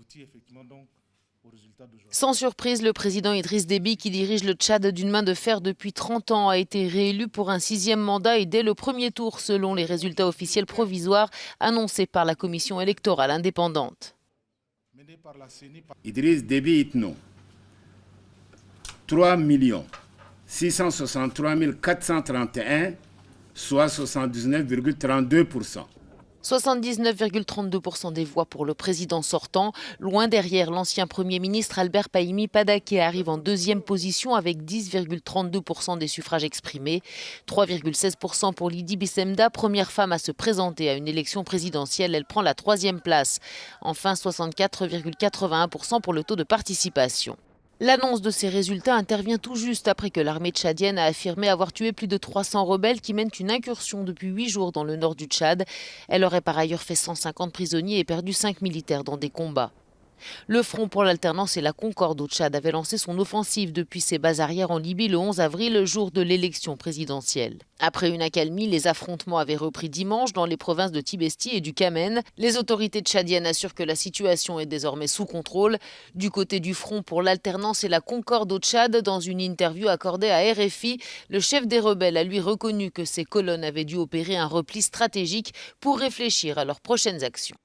abouti effectivement donc au résultat d'aujourd'hui. Sans surprise, le président Idriss Déby, qui dirige le Tchad d'une main de fer depuis 30 ans, a été réélu pour un 6e mandat et dès le premier tour, selon les résultats officiels provisoires annoncés par la commission électorale indépendante. Idriss Déby Itno, 3 663 431, soit 79,32%. 79,32% des voix pour le président sortant. Loin derrière, l'ancien Premier ministre Albert Pahimi Padaké arrive en 2e position avec 10,32% des suffrages exprimés. 3,16% pour Lydie Bissemda, première femme à se présenter à une élection présidentielle. Elle prend la 3e place. Enfin, 64,81% pour le taux de participation. L'annonce de ces résultats intervient tout juste après que l'armée tchadienne a affirmé avoir tué plus de 300 rebelles qui mènent une incursion depuis 8 jours dans le nord du Tchad. Elle aurait par ailleurs fait 150 prisonniers et perdu 5 militaires dans des combats. Le Front pour l'alternance et la Concorde au Tchad avait lancé son offensive depuis ses bases arrières en Libye le 11 avril, jour de l'élection présidentielle. Après une accalmie, les affrontements avaient repris dimanche dans les provinces de Tibesti et du Kamen. Les autorités tchadiennes assurent que la situation est désormais sous contrôle. Du côté du Front pour l'alternance et la Concorde au Tchad, dans une interview accordée à RFI, le chef des rebelles a lui reconnu que ces colonnes avaient dû opérer un repli stratégique pour réfléchir à leurs prochaines actions.